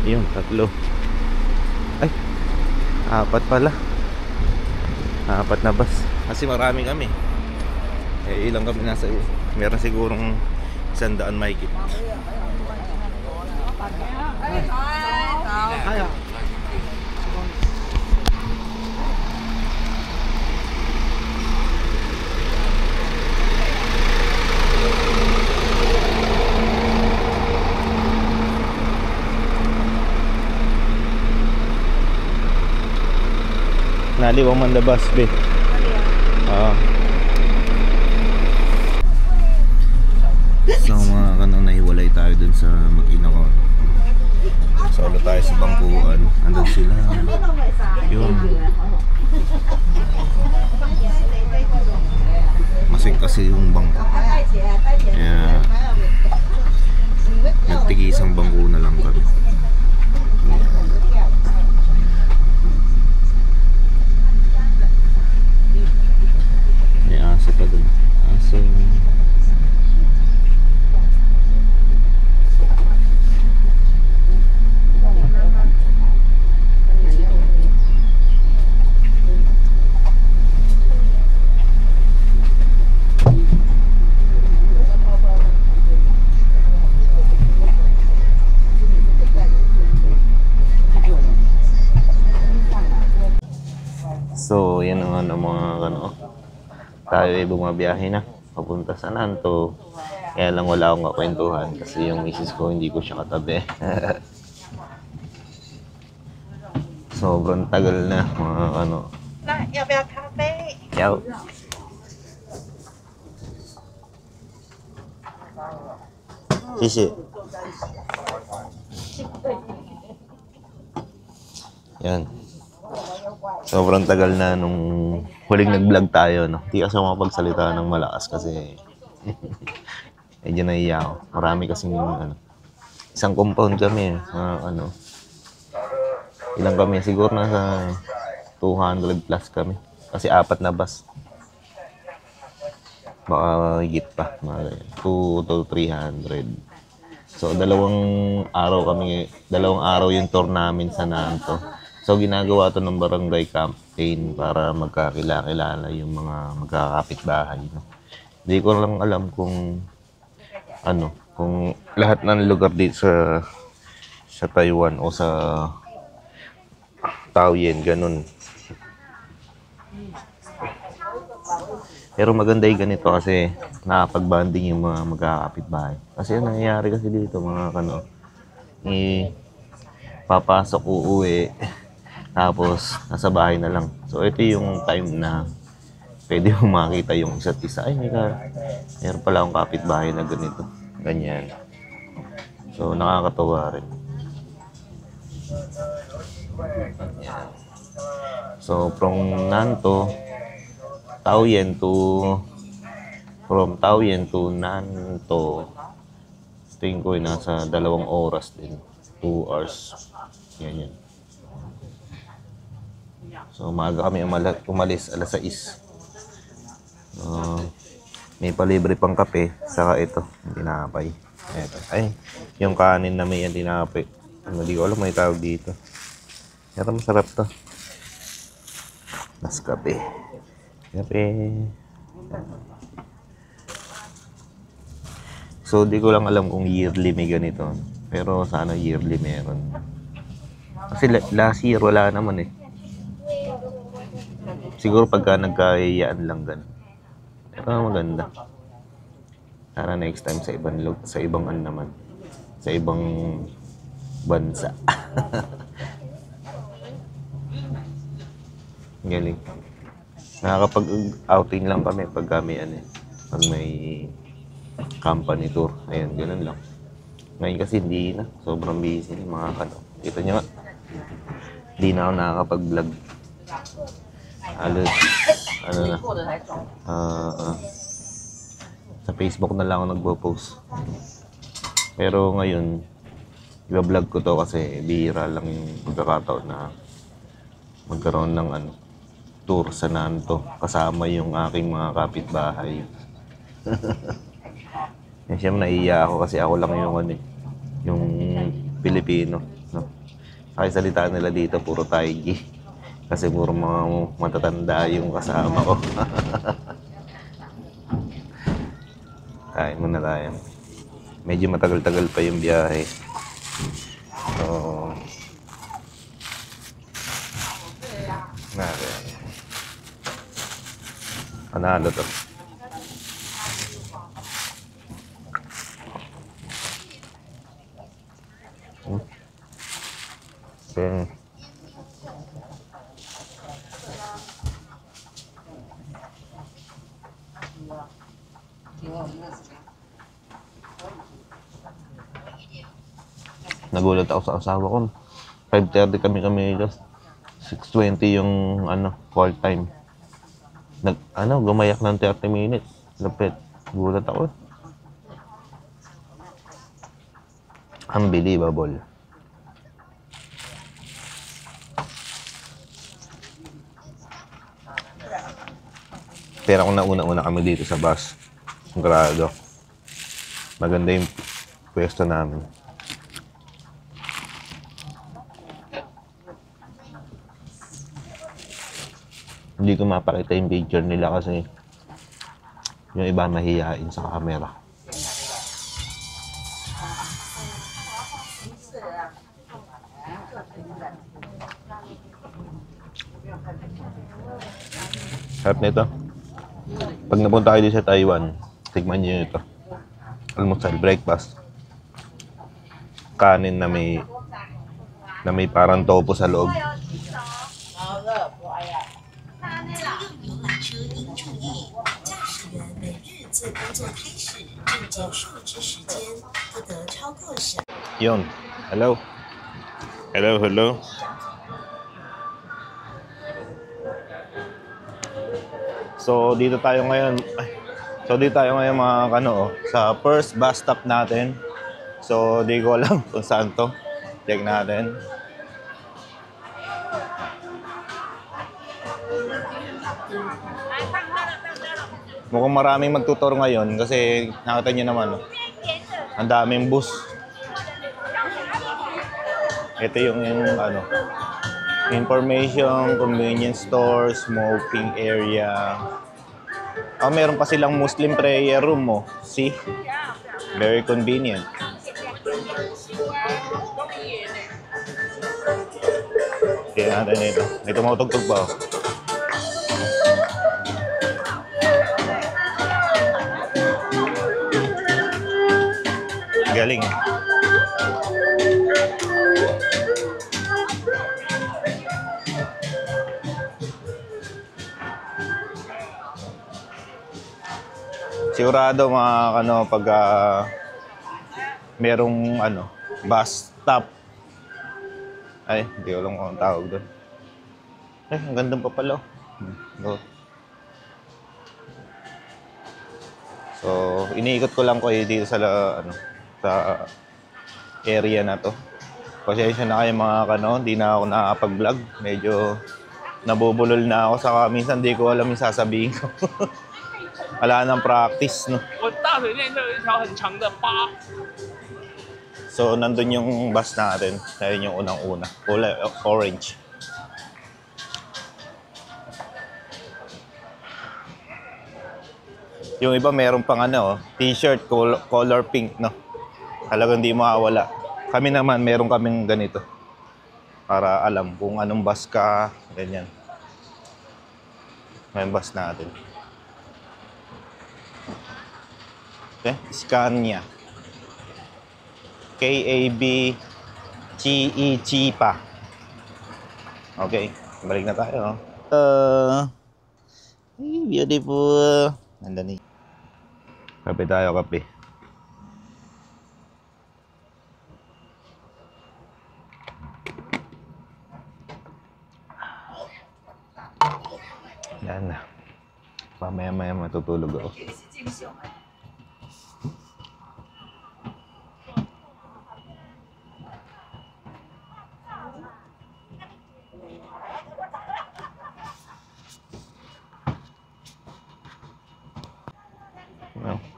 Yun, tatlo. Ay, apat pala. Apat na bus. Kasi marami kami. Eh, ilang kami nasa iyo. Meron sigurong 100 mahigit. Naliwang man the bus, be. So mga kanong nahiwalay tayo dun sa makina ko. Solo tayo sa bangkuan. Andun sila. Yun. Masig kasi yung bangko. Kaya nagtigisang bangko na lang kami. May aso pa dun. Aso. So, yan ang mga tayo ay bumabiyahe na papunta sa Nanto. Kaya lang wala akong kakwentuhan kasi yung misis ko hindi ko siya katabi. Sobrang tagal na mga Yaw. Sisi. Yan. Sobrang tagal na nung huling nag-vlog tayo, no? Hindi kasi ako makapagsalita ng malakas kasi medyo nahiya ako. Marami kasing isang compound kami, ilang kami? Siguro nasa 200 plus kami. Kasi 4 na bus. Baka higit pa, mga 2 to 300. So, dalawang araw yung tour namin sa Nanto. So, ginagawa to ng barangay campaign para magkakilala yung mga magkakapitbahay. No? Hindi ko lang alam kung kung lahat ng lugar dito sa Taiwan o sa Taoyuan, ganun. Pero maganda yung ganito kasi nakapag-bonding yung mga magkakapitbahay. Kasi yung nangyayari kasi dito, mga papasok, uuwi, tapos nasa bahay na lang. So ito yung time na pwede mo makita yung isa't isa. Ay, meron pala akong kapitbahay na ganito. Ganyan. So nakakatawa rin. Yan. So from Taoyuan to Nanto, tingin ko nasa 2 oras din. 2 hours. Yan. So, maaga kami umalis, alas 6. May palibre pang kape, saka ito, tinapay. Ito. Ay, yung kanin na may tinapay. Hindi ko alam may tawag dito. Ito, masarap to. Mas kape. So, di ko lang alam kung yearly may ganito. Pero sana yearly meron. Kasi last year wala naman eh. Siguro pagka nagkayayaan lang ganun. Pero maganda. Sana next time sa ibang naman. Sa ibang bansa. Galing. Nakakapag-outing lang kami pag kami pag may company tour. Ayan, ganun lang. Ngayon kasi hindi na. Sobrang busy ni mga Kita nyo nga. Hindi na ako nakakapag-vlog. Halos, sa Facebook na lang ako nagpo-post. Pero ngayon, i-vlog ko to kasi bihira lang yung pagkakataon na magkaroon ng tour sa Nanto kasama yung aking mga kapitbahay. Siyempre naiiya ako kasi ako lang yung yung Pilipino, no? Salita nila dito, puro Taigi. Kasi puro mga matatanda yung kasama ko. Kain muna tayo. Medyo matagal-tagal pa yung biyahe. So, natin. Panalo to. Okay. Nagulat ako sa asawa ko. 5:30 kami just 6:20 yung call time. Gumayak ng 30 minutes. Lapit. Gulat ako. Unbelievable. Pero kung nauna-una kami dito sa bus, grado. Maganda yung pwesto namin. Hindi ko mapakita yung picture nila kasi yung iba mahihain sa camera. Sarap nito. Pag napunta kayo dito sa Taiwan, tikman nyo ito. Almusal, breakfast. Kanin na may parang tofu sa loob. Yun. Hello. Hello. So dito tayo ngayon mga sa first bus stop natin. So di ko alam kung saan to. Check natin. Mukhang maraming magtutor ngayon kasi nakita nyo naman, ang daming bus. Ito yung information, convenience store, smoking area. Meron pa silang Muslim prayer room mo. See? Very convenient. Tingnan natin ito. May tumutugtog pa. Galing. Sigurado pag merong bus stop. Ay, hindi ko lang kung ang tawag doon. Ang ganda pa pala. Go. So, iniikot ko lang kayo dito sa area na to. Pasensya na kayo mga hindi na ako nakakapag-vlog. Medyo nabubulol na ako, saka minsan di ko alam yung sasabihin ko. Wala nang practice, no? So, nandun yung bus natin. Ayun yung unang-una. Kulay orange. Yung iba meron pang t-shirt color pink, no? Talagang hindi mawawala. Kami naman, meron kaming ganito. Para alam kung anong bus ka, ganyan. May bus natin. Okay, Scania. KAB Chipa. Okay, balik na tayo. Beautiful. Nandun eh. Kape tayo, kape. Yan na. Pamaya-maya matutulog ako.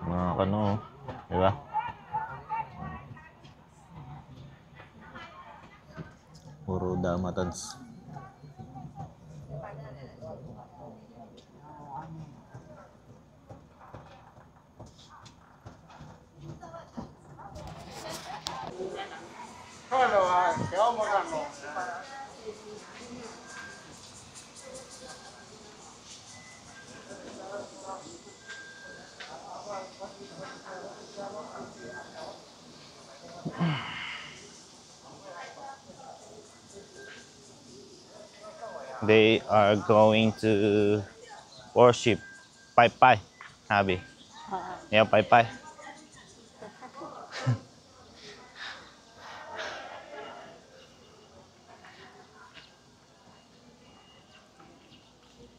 Mga diba? Puro damatans. They are going to worship Pai Pai, Habi. Yeah, Pai Pai.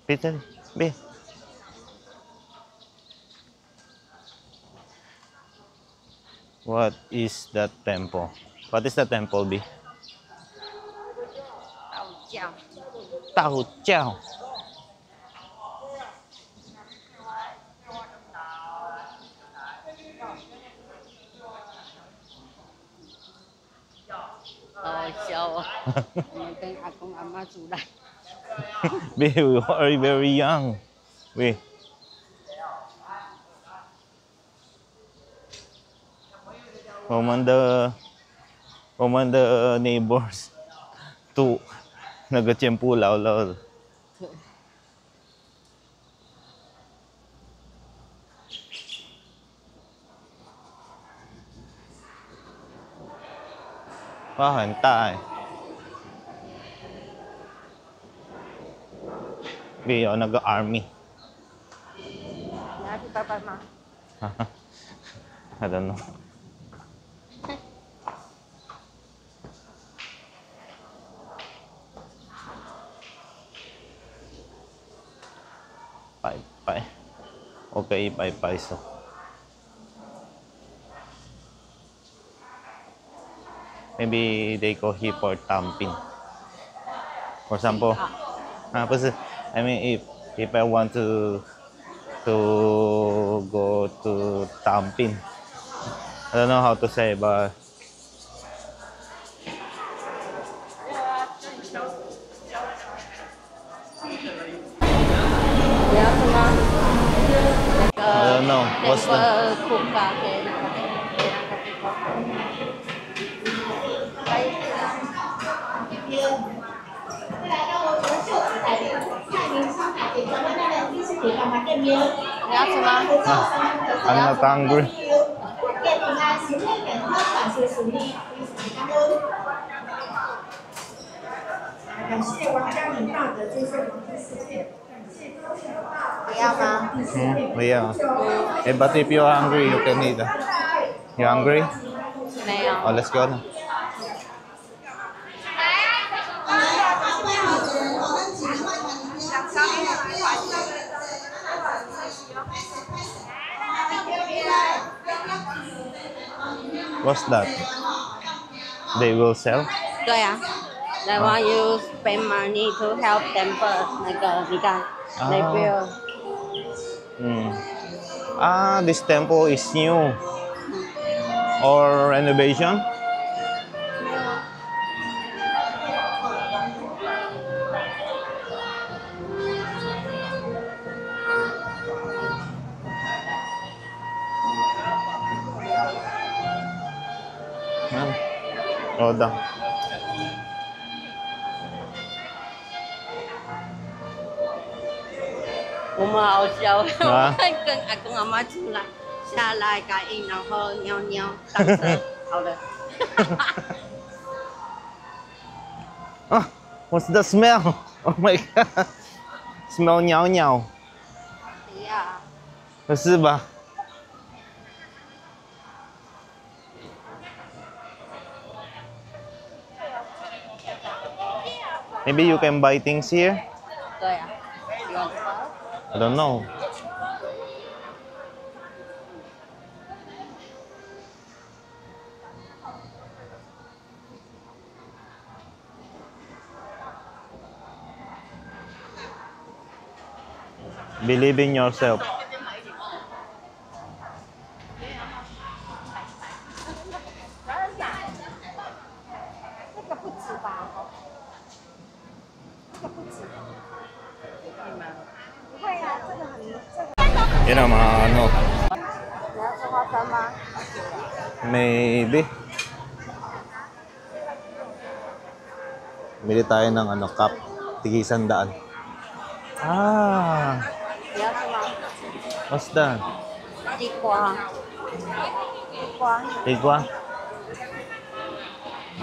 Peter, B. What is that temple? What is the temple, B? Tao Jiao. B, we are very young. B. Woman the neighbors to nagatiempo lao. Wow, hentai. B, o nag-army. I don't know. Pai Pai. Okay, Pai Pai so. Maybe they go here for tamping. For example, I mean if I want to go to tamping. I don't know how to say, but I don't know. What's the I'm not hungry. Yeah. Hey, but if you're hungry, you can eat. You hungry? Oh, let's go now. What's that? They will sell? 对啊，they want you spend money to help temple 那个，你看，they build. This temple is new or renovation? Roda. 我们好笑，我们跟阿公阿妈出来下来感应，然后尿尿上车，好了。What's the smell? Oh my god. Smell 鸟鸟。Yeah. 不是吧？ Maybe you can buy things here? 对啊。You want to buy? I don't know. Believe in yourself. Yan ang mga ano. 你要吃花生吗？ Maybe. Bili tayo ng ano, cup. Tigi 100. Ah, 你要吃吗？ what's that? 地瓜。地瓜。 Igwa?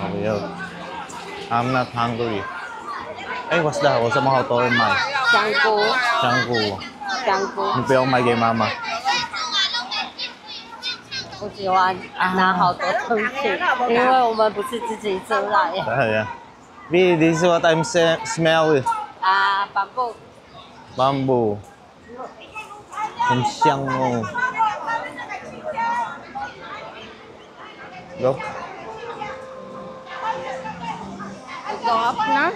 Okay, yo. I'm not hungry. Hey, what's that? What's the mga to mai? 香菇。 Shanggu. 香菇。 Hindi pa ako may kay mama. 不喜欢拿好多东西，因为我们不是自己出来。 Yeah. B, this is what I'm smell. 啊，帆布。 Bamboo. 很香哦。Go. Go up 呢？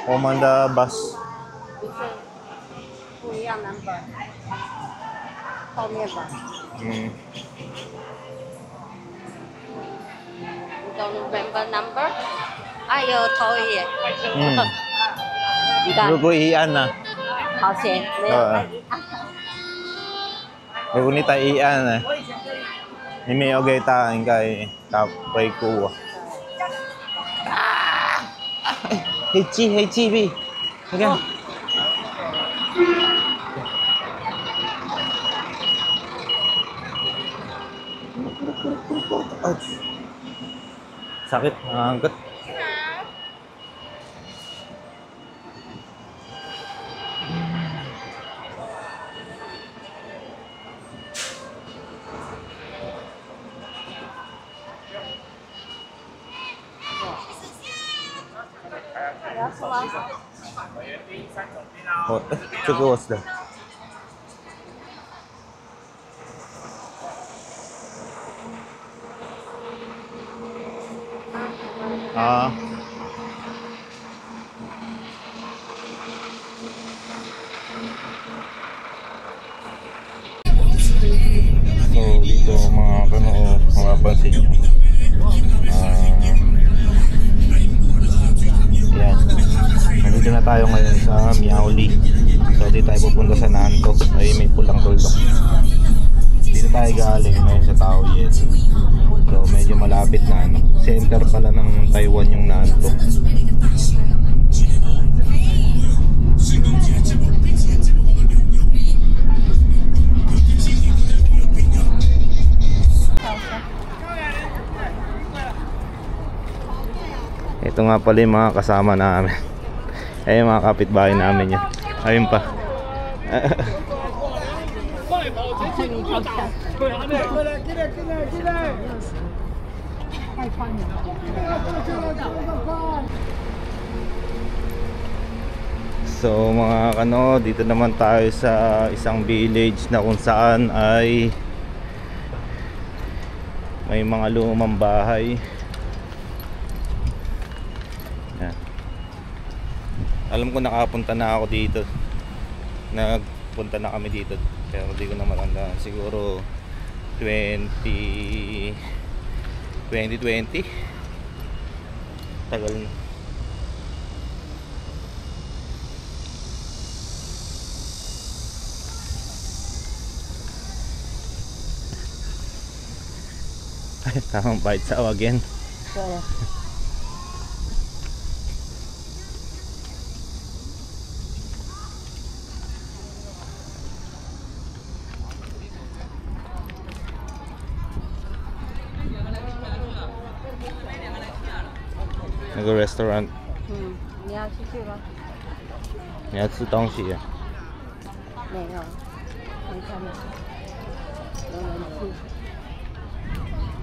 Home on the bus. 不是，不一样 number。后面吧。 Mm. You don't remember number？啊，有头耶。 Mm. 你看， Guguhian na. 好险，没有太一样。 Gugunit tayo iyan eh. May ogay tayo kay kapay ko. Hey Chi, B. Okay. Sakit, angkat. Oh, 这个我是的。啊。So, dito mga kanood, mapapansin nyo. Yan. Nandito na tayo ngayon sa Miaoli. So, dito tayo pupunta sa Nanto. Ay, may pulang tuldok. Dito tayo galing ngayon sa Taoyuan. So, medyo malapit na ano. Center pala ng Taiwan yung Nanto. Ito nga pala yung mga kasama namin. Ay, mga kapitbahay namin yun. Ayun pa. So mga kano, dito naman tayo sa isang village na kung saan ay may mga lumang bahay. Yan. Alam ko nakapunta na ako dito. Nagpunta na kami dito pero di ko na matandaan. Siguro 2020. Tagal na. Ay, tamang bite sa again. 对。 那个 restaurant 嗯，你要出去吗？你要吃东西啊？没有，没看到。有人去。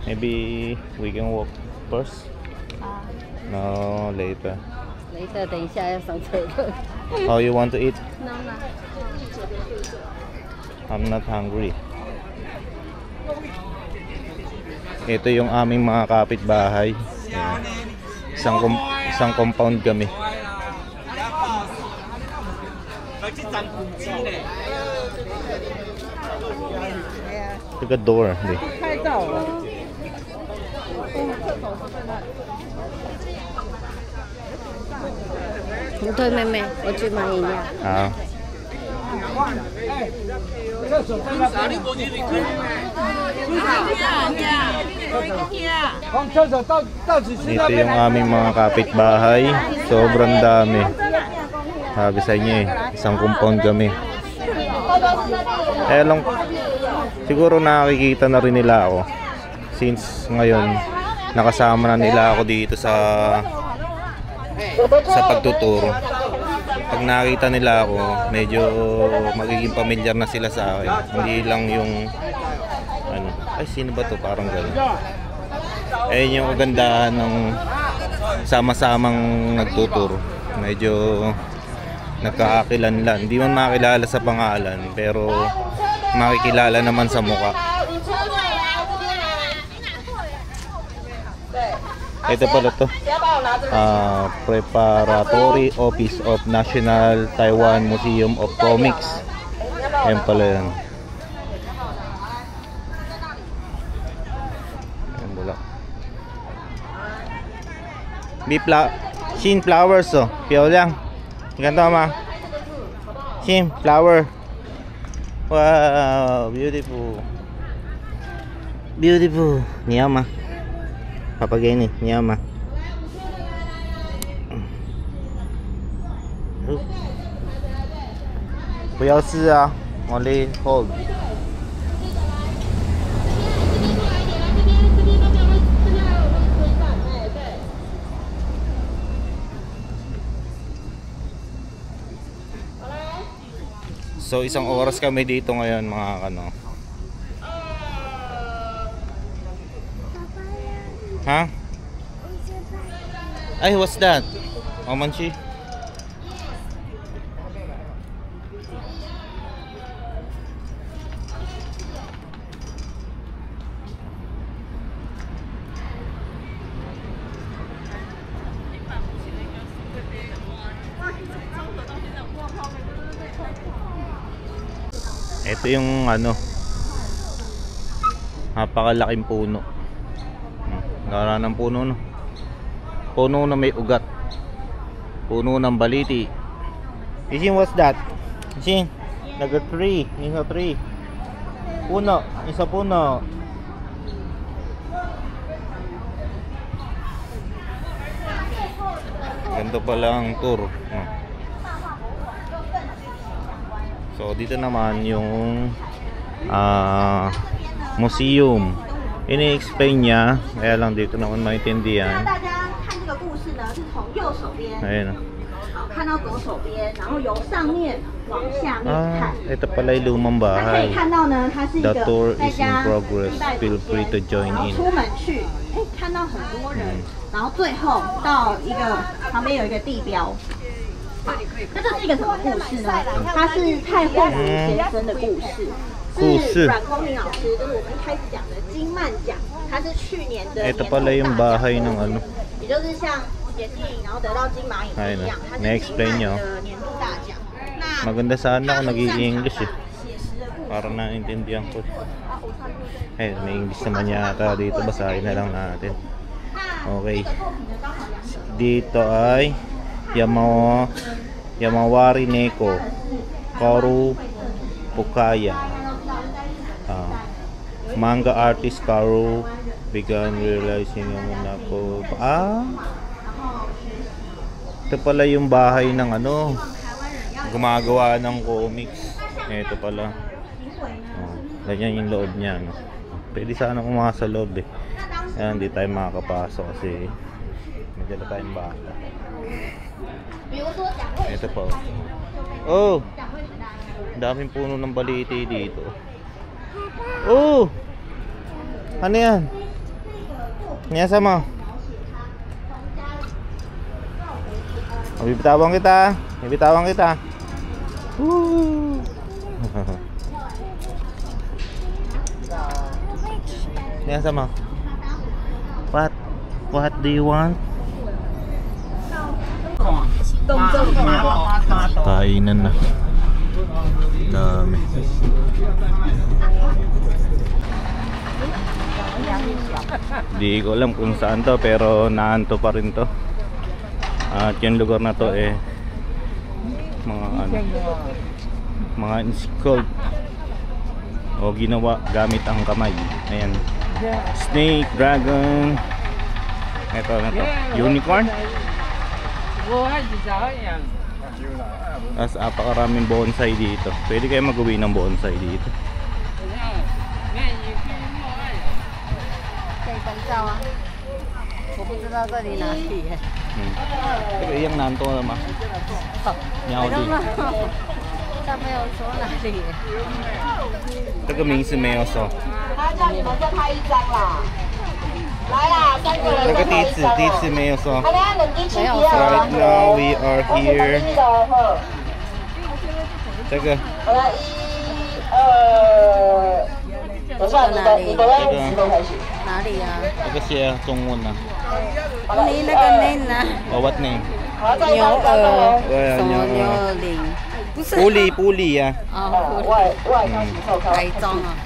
Maybe we can walk first? 啊， No, later. 雷的，等一下要上车了。 Oh, you want to eat? No, no. I'm not hungry. Ito yung aming mga kapitbahay. Yan. Isang compound kami. Taga door. Hindi. 拍照了。对，妹妹，我去买饮料。Ah. Ito yung aming mga kapitbahay. Sobrang dami. Sabi sa inyo isang compound kami. Eh lang, siguro nakikita na rin nila ako. Since ngayon, nakasama na nila ako dito sa pagtuturo. Pag nakita nila ako, medyo magiging pamilyar na sila sa akin. Hindi lang yung ano, ay sino ba to, parang gano'n. Ayun yung kagandahan ng sama-samang nagtuturo. Medyo nagkakakilanlan. Hindi man makilala sa pangalan, pero makikilala naman sa mukha. Ito pala to, Preparatory Office of National Taiwan Museum of Comics. Ayan pala yan. Ayan pala. Xin flowers oh, piao lang. Ganito ma. Xin flower. Wow, beautiful. Beautiful. Niya ma. Papagay ni niya ma. Buyao si only hold. So isang oras kami dito ngayon mga kano. Ha? Ay, what's that? Oh, manchi. Ito yung ano, napakalaking puno. Gara ng puno no. Puno na may ugat. Puno ng baliti. Isin, what's that? Isin, naga tree. Isa tree. Puno. Isa puno. Ganito pala ang tour. So dito naman yung museum. Ini-explain niya, kaya lang dito naman maintindihan. Ayan. Ito pala yung lumang bahay. The tour is in progress. Feel free to join in. 然后最后到一个旁边有一个地标。那这是一个什么故事呢？它是太后福先生的故事。是阮光明老师，就是我们一开始讲的金漫奖，它是去年的年度 Ito pala yung bahay ng ano. 也就是像演电影然后得到金马影一样，它是金漫的年度大奖。 Maganda sana ako nag-i-English eh. Para naintindihan ko. Eh, may English naman yata dito. Basahin na lang natin. Okay. Dito ay Yamawari Neko Karu Pukaya. Manga artist Karu began realizing yung nako. Ito pala yung bahay ng ano, gumagawa ng comics. Ito pala. Ganyan yung loob niya, no? Pwede sana kumaka sa loob eh. Ayan, hindi tayo makakapasok kasi medyo na tayong bata. Ito pa. Oh! Daming puno ng baliti dito. Oh! Ano yan? Niyasa mo? Bibitawan kita. Bibitawan kita. Woo! Niyasa mo? What do you want? Kainan na. Dami. Di ko alam kung saan to, pero naanto pa rin to. At yung lugar na to eh mga ano, mga sculpt o ginawa gamit ang kamay. Ayan, snake, dragon, ito unicorn. As apakaraming bonsai dito. Pwede kayo mag-uwi ng bonsai dito. 可以拍照啊。我不知道这里哪里耶。这个一样难多了吗？鸟的。他没有说哪里耶。这个名字没有说。他叫你们再拍一张啦。来啦，3个人这个再拍一张。第一次没有说。好啦，冷静期第 Right now we are here. 这个。好了，1、2，等下你的要用石头才行。哪里啊？这个写中文啊。你那个 name 呢？哦 ，what name？ 牛耳，对啊，什么牛牛耳耳林？不是。布里啊。哦，外开始扣开。台中啊。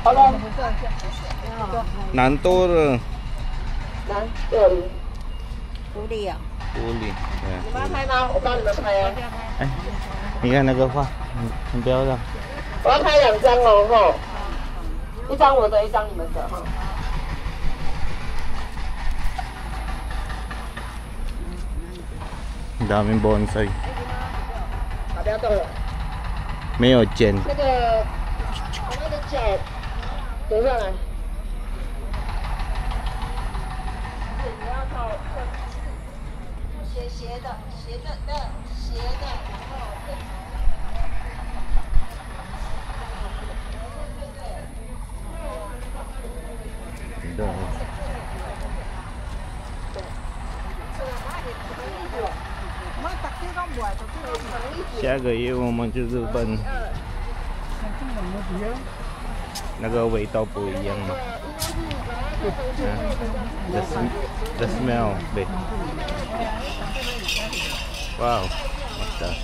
好了。难多了。来，6、0。狐狸啊。布里。你们要拍吗？我帮你们拍啊。哎，你看那个画，很漂亮。我要拍2张哦，吼。1张我的，1张你们的，哈。很daming bonsai。好，不要动了。没有剪。那个，我们的脚折上来。你要靠斜的，斜的，然后对。下个月我们去日本，那个味道不一样嘛。The smell, babe. Wow, what's that?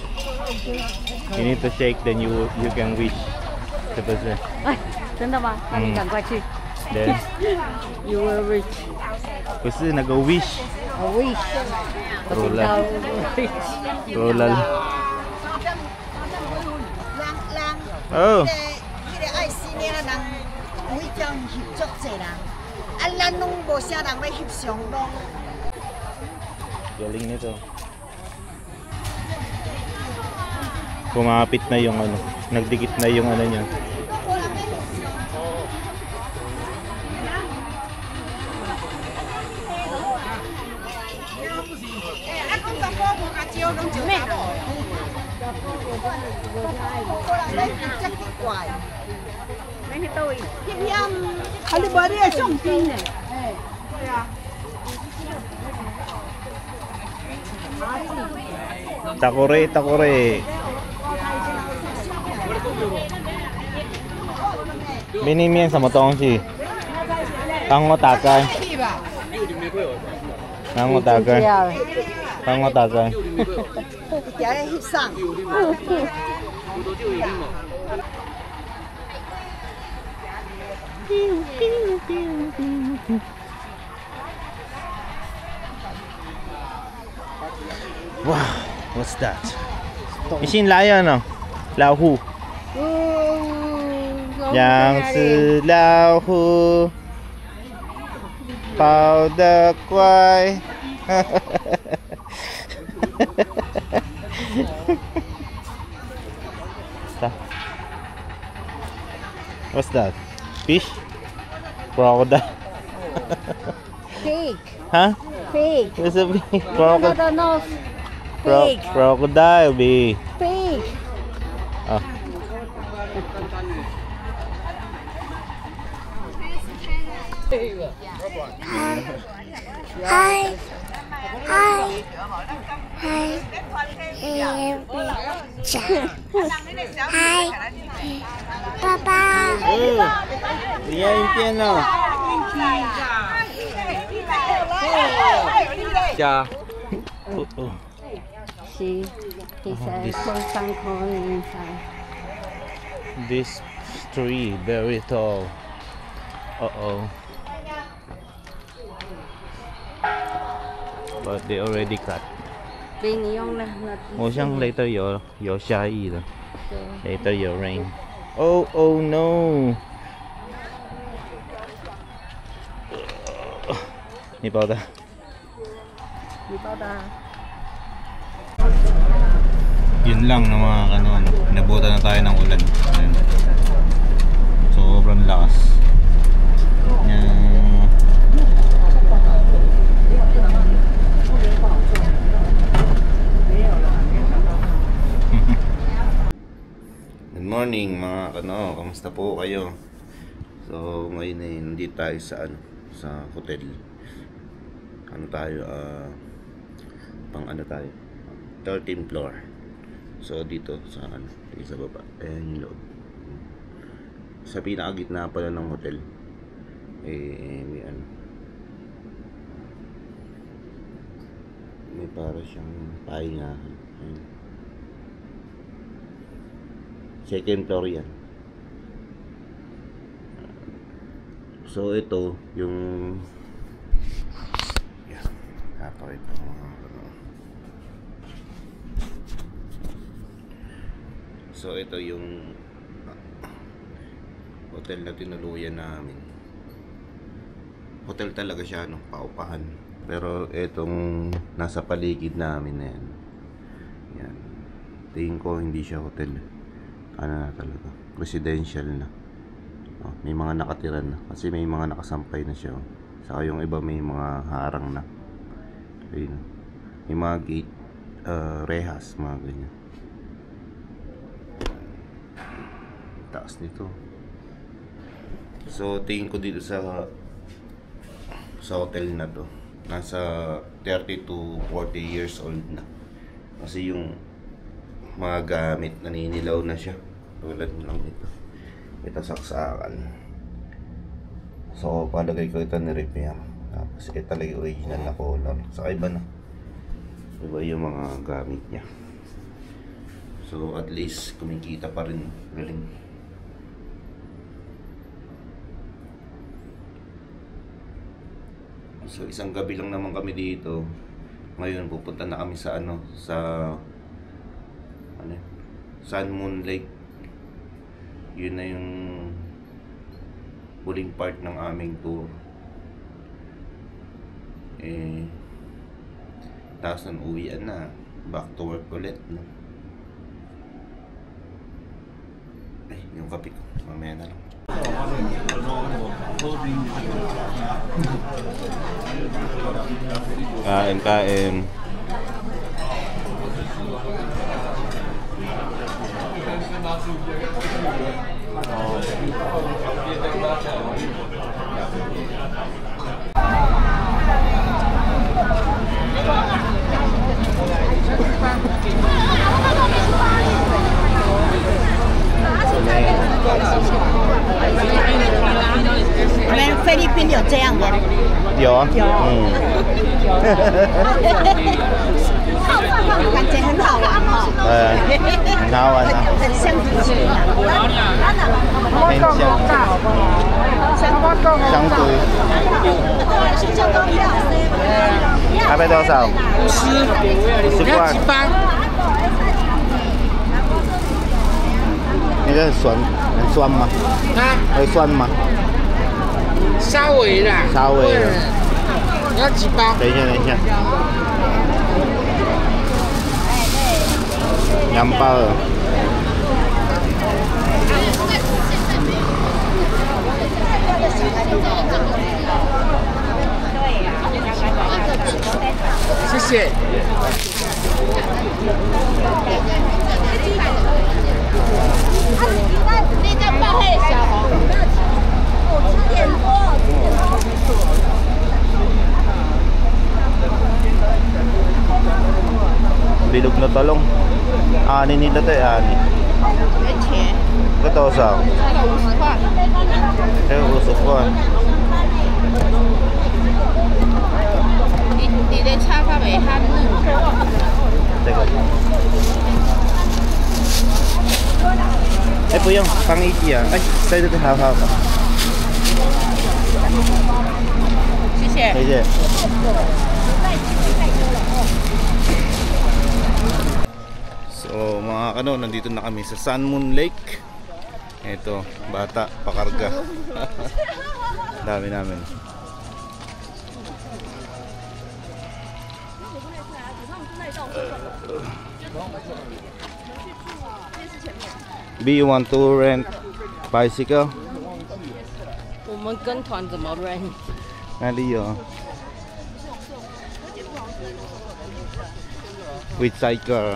You need to shake, then you can wish. 是不是？哎，真的吗？那你赶快去。对。You will reach. 不是那个 wish。wish。Roland。哦。迄个爱心的人，有迄种翕足济人，啊，咱拢无啥人要翕相拢。Galing nito. Kumapit na yung ano, nagdikit na yung ano niya. Takore. 里面什么东西？帮我打开。帮我打开。帮我打开。哇 ，What's that？ 你新来呀呢？老虎。2只老虎，跑得快。What's that? Fish? Crocodile? Pig. Huh? Pig. What's a pig? No, no. Pig. Crocodile, be. Pig. Oh. Hi. Hi. Hi. 爸爸。你要影片了。家。See, he said, put some corn inside. This tree very tall. Uh-oh. But they already cut. 比你用的那我像 later 有下雨了，later 有 rain。Oh oh no！ 你包的？你包的啊。 Yun lang na mga kanon. Nabutan na tayo ng ulan. Ayan. Sobrang lakas. Yan. Good morning mga kano, kamusta po kayo? So ngayon ay nandito tayo sa hotel. Ano tayo, pang ano tayo, 13th floor. So dito sa dito sa baba, ayan yung loob. Sa pinakagitna pala ng hotel may may para siyang pahingahan. Ayan. Second floor yan. So ito yung napakita ko mga ano. So ito yung hotel na tinuluyan namin. Hotel talaga siya, no, paupahan. Pero itong nasa paligid namin na yan, yan, tingin ko hindi siya hotel. Ano na talaga, residential na. Oh, may mga nakatira na kasi may mga nakasampay na siya. Saka yung iba may mga harang na. Ayun. May mga gate, rehas, mga ganyan. Taas nito. So tingin ko dito sa hotel na to, nasa 30 to 40 years old na. Kasi yung mga gamit naninilaw na siya. Tulad lang ito. Ito saksakan. So palagay ko ito ni-repair. Tapos ito talaga original na color. Saka iba na. Iba yung mga gamit niya. So at least kumikita pa rin. Galing. So isang gabi lang naman kami dito. Ngayon pupunta na kami sa Sun Moon Lake. Yun na yung huling part ng aming tour. Tapos nang uwian na, back to work ulit, no? Ay, yung kape ko, mamaya na lang. Kain.我们菲律宾有这样的，有啊，感觉很好玩哈。很好玩啊，很像主持人啊。很像对。台北多少？50块。那个很酸吗？会酸吗？稍微啦，稍微的。你要几包？等一下。2包了。谢谢。那个包黑小红，吃点多。Bilog na talong. Ani nila to, ani. Ito sa. 这个50块。你的叉花尾它嫩。这个。哎，不用，放一季啊！哎，在这个好。谢谢。谢谢。So mga kano, nandito na kami sa Sun Moon Lake. Ito, bata, pakarga. Dami namin. B, you want to rent bicycle? 我们跟团怎么 rent？ 哪里有 ？With cycle.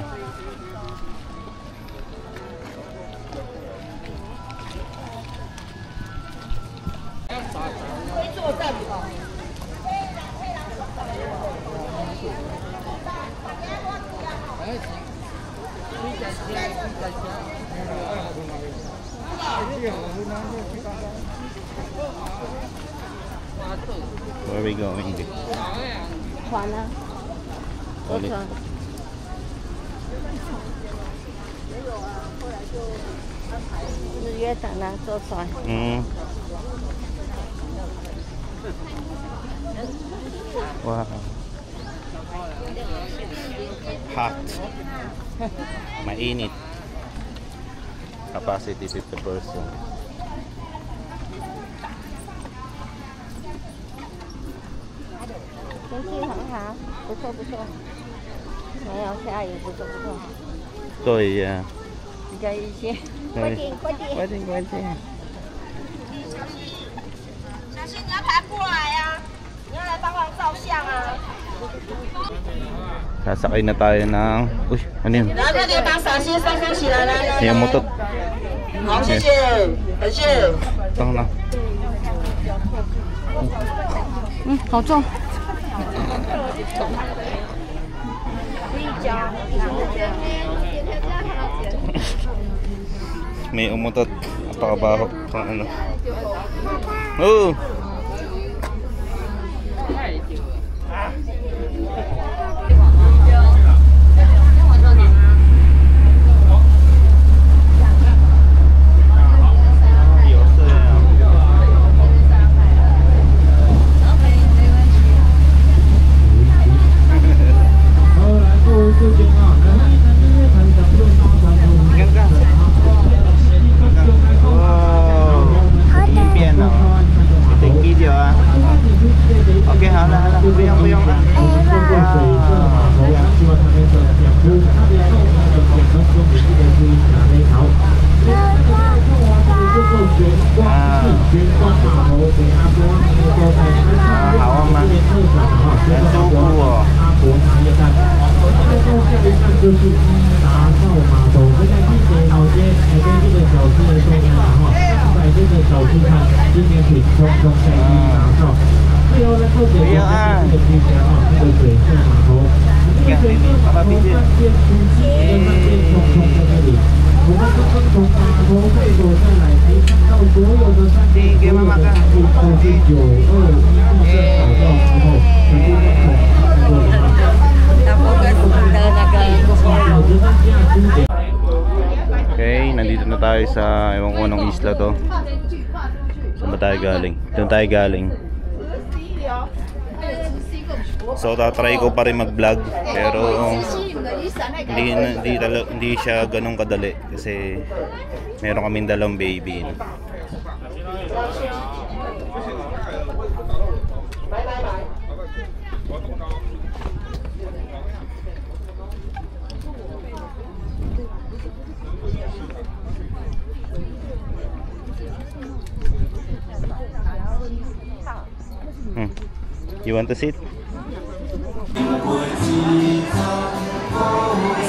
Where are we going? 团啊，坐船。日月潭啊，坐船。Wow. Hot. Mainit. Capacity 50%. 天气很好，不错不错，没有下雨，不错不错。对呀。比较一些。快点快点。快点快点。小心你要爬过来呀！你要来帮忙照相啊！ Sasakay na tayo ng... Uy, ano yun? 然后快点把伞先放起来，来来 Yung motor. 好，谢谢，感谢。 Tang na. 好重。May umutot. Napakabaho. Kung ano. Oh! Okay, nandito na tayo sa ewan ko anong isla to. Saan ba tayo galing? Doon tayo galing. So tatry ko pa rin mag-vlog pero hindi siya ganun kadali kasi meron kaming dalawang baby. You want to sit? 你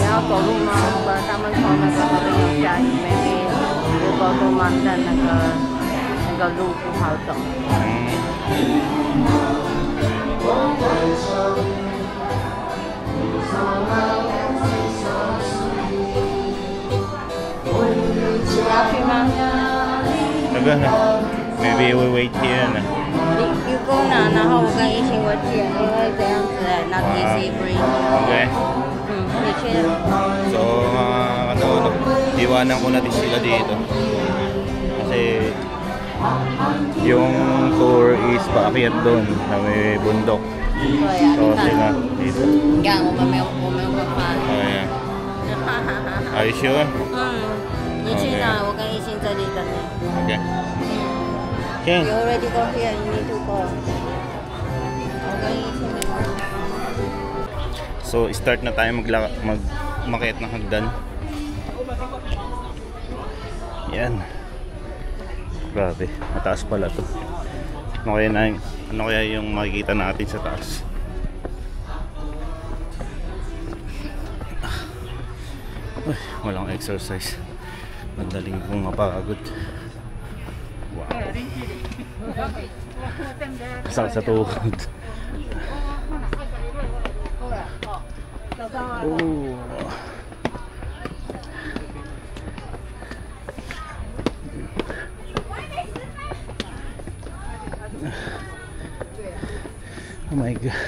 要走路吗？他们从那个河流下里面如果都慢的那个路不好走。你要去吗？那个 maybe we wait here 呢。You go na， 然后我跟一行回去，因为这样子not easy free。Okay。你去。So iwanan ko natin sila dito. Kasi yung tour is paakyat doon na may bundok. So sila dito. 你看我们没有办法。Oh yeah. Are you sure? 你去哪？我跟一心这里等你。 Okay. You Okay. already go here. You need to go. 我跟一心没关系。 So, start na tayo makiat ng hagdan. Yan. Grabe, mataas pala to. Ano kaya yung makikita natin sa taas? Uy, walang exercise. Madaling kong mapagod. Wow. Sakit sa tuhod. Oh. Oh my God.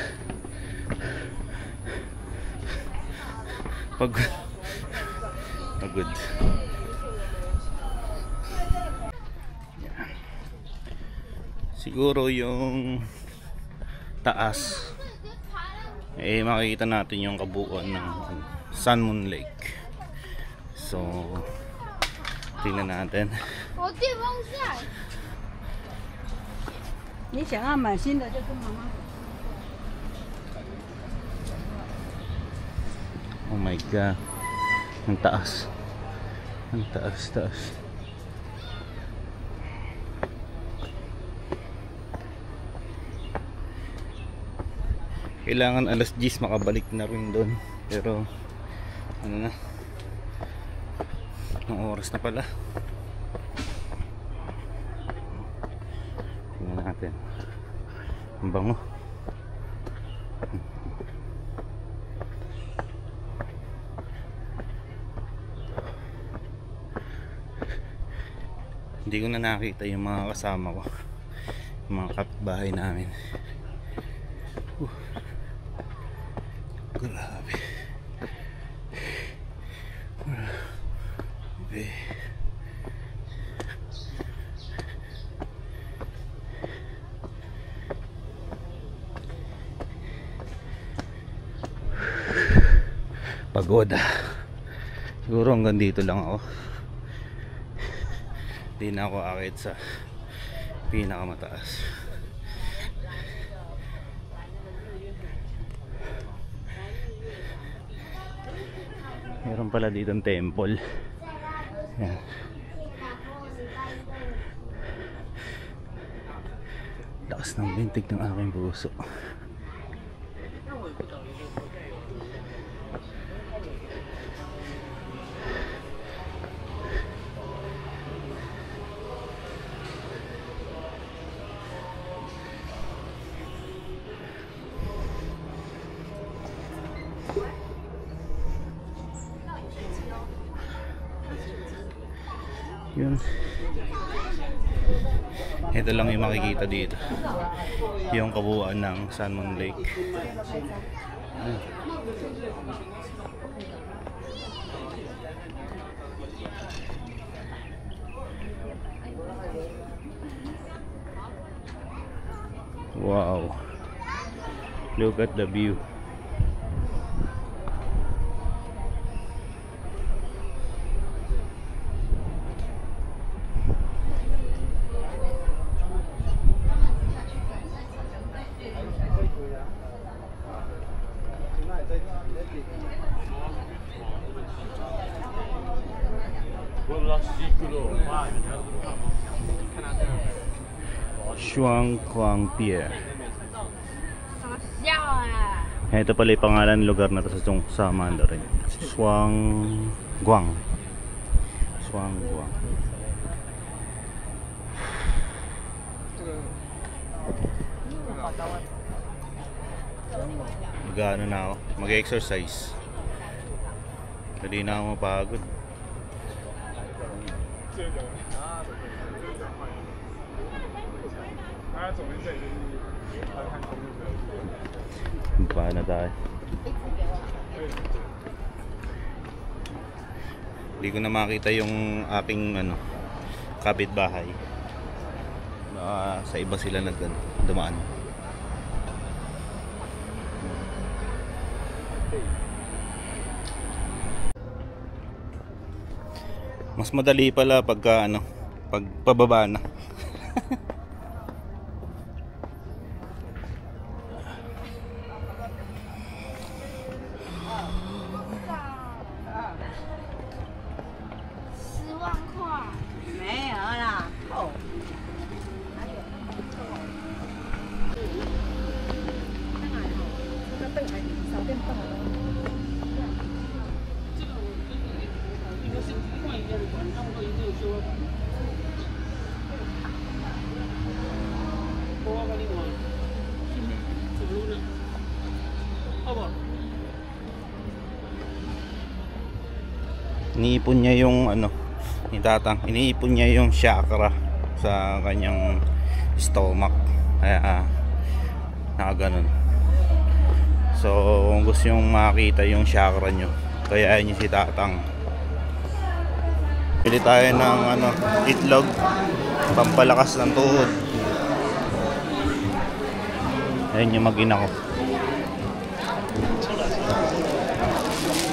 Pagod. Siguro yung taas makikita natin yung kabuuan ng Sun Moon Lake. So tingnan natin. 你想要买新的就跟妈妈。 Oh my God. Ang taas. Ang taas. Kailangan alas 10 makabalik na rin doon. Pero ano na? Ang oras na pala. Tingnan natin. Ang bango. Hindi ko na nakita yung mga kasama ko, yung mga kapitbahay namin. Grabe. Pagod. Siguro hanggang dito lang ako. Hindi na ako akit sa pinakamataas. Meron pala dito ang temple. Yan. Lakas ng bintig ng aking puso. Yun. Ito lang yung makikita dito, yung kabuuan ng Sun Moon Lake. Wow, look at the view. Shuangguang Pier. Ito pala yung pangalan ng lugar na ito sa Mandarin. Shuangguang. Magano na ako, mag-exercise. Hindi na ako mapagod. Paano tayo? Hindi ko na makita yung aking kapitbahay. Sa iba sila dumaan. Mas madali pala pagka ano, pag pababa na. Iniipon niya yung ano, ni Tatang, iniipon niya yung chakra sa kanyang stomach, kaya nakaganon. So kung gusto yung makita yung chakra nyo, kaya niyo si Tatang. Pili tayo ng ano, itlog, pampalakas ng tuhod. Ayun yung mag-ina ko.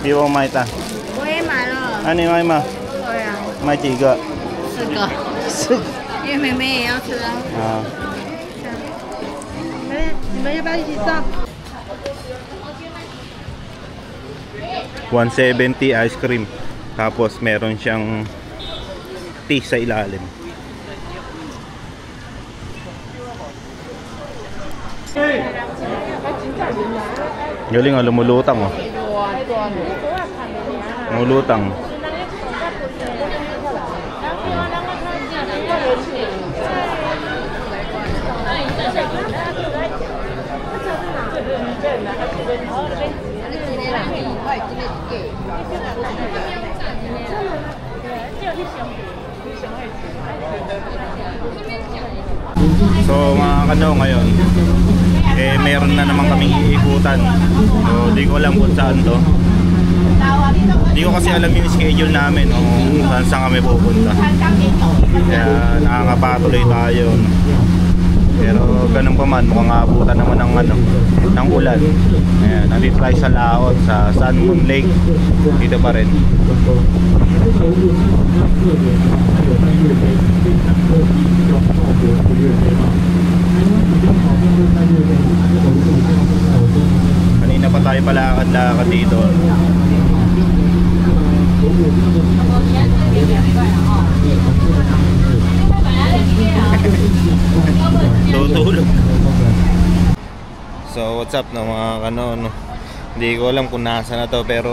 Di ba maita? 我也买了， Ano yung may ma? 对啊， May tiga. 4个，因为妹妹也要吃啊。 你们要不要一起上？ 170 ice cream. Tapos meron siyang tea sa ilalim. Galing oh, lumulutang oh. Lumulutang. So mga kano ngayon, eh meron na naman kaming iikutan. So di ko alam kung saan to. Di ko kasi alam yung schedule namin kung saan kami pupunta. Kaya nakakapatuloy tayo. Pero ganun pa man, mukhang abutan naman ng ano, ng ulan. Ayan, nandito tayo sa Laot, sa Sun Moon Lake. Dito pa rin. Kanina pa tayo palakad-lakad dito. Tutulog. So what's up na mga kano, hindi ko alam kung nasa na to, pero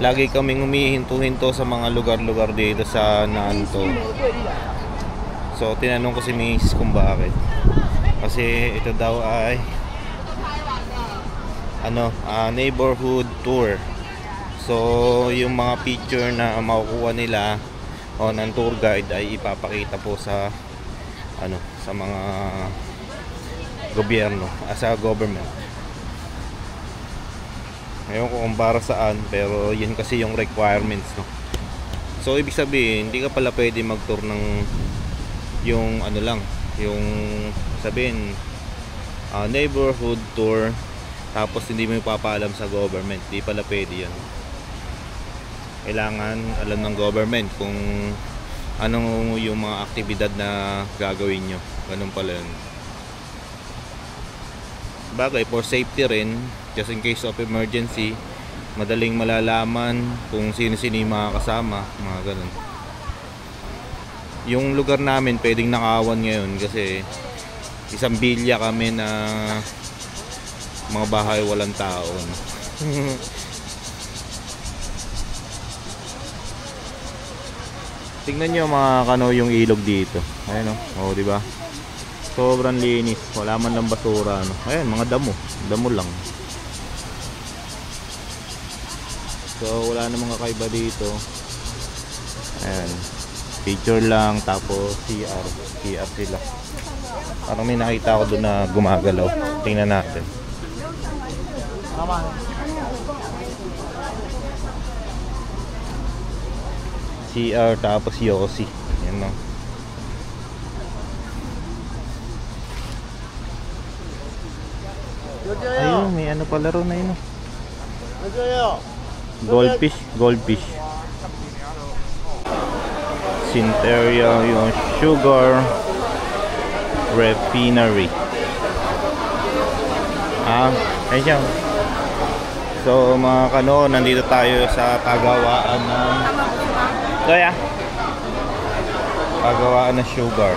lagi kaming humihinto-hinto sa mga lugar-lugar dito sa Nanto. So tinanong ko si Miss kung bakit, kasi ito daw ay ano, neighborhood tour. So yung mga picture na makukuha nila ng tour guide ay ipapakita po sa ano, sa mga gobyerno, sa government. Ngayon ko kung para saan, pero yun kasi yung requirements, no? So ibig sabihin, hindi ka pala pwede mag-tour ng yung ano lang, yung sabihin neighborhood tour, tapos hindi mo ipapaalam sa government. Hindi pala pwede yan. Kailangan alam ng government kung anong yung mga aktibidad na gagawin nyo. Ganun pala yun. Bagay, for safety rin, just in case of emergency, madaling malalaman kung sino-sino yung mga kasama, mga ganun. Yung lugar namin pwedeng nakawan ngayon kasi isang bilya kami na mga bahay walang tao. Tingnan nyo mga kano yung ilog dito. Ayan o, oh, diba? Sobrang linis, wala man lang basura, no? Ayan, mga damo, damo lang. So wala namang kakaiba dito. Ayan, picture lang, tapos CR sila. Parang may nakita ko doon na gumagalaw. Tingnan natin. CR tapos Yossi. Yan, no? Ayun, may ano pala ron na yun, no? Goldfish. Sinteria, yung sugar refinery. Ayun siya. So mga kano, nandito tayo sa pagawaan ng pagawaan ng sugar.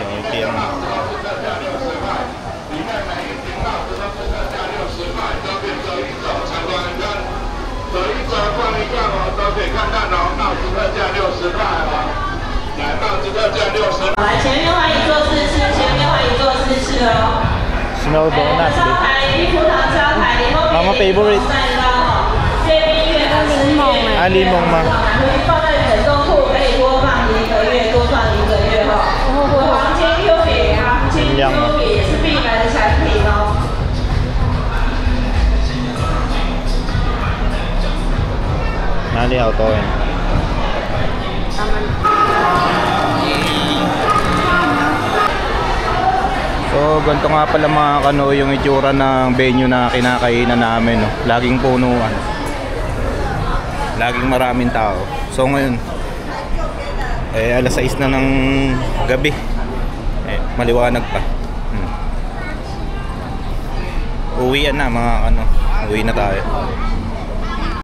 Ito yung来，前面欢迎坐试吃，前面欢迎坐试吃哦。 snow donut. 招牌葡萄招牌，以后 Mama favorite. 蛋糕哦，这边月20柠檬吗？放在冷冻库可以多放1个月，多放1个月哦。黄金 Q 饼，黄金 Q 饼也是必买的产品哦。 Nalihaw to eh. So ganito nga pala mga kano yung itsura ng venue na kinakainan namin, no? Laging punuan, laging maraming tao. So ngayon alas 6 na ng gabi, maliwanag pa. Uwian na mga kano, uwi na tayo.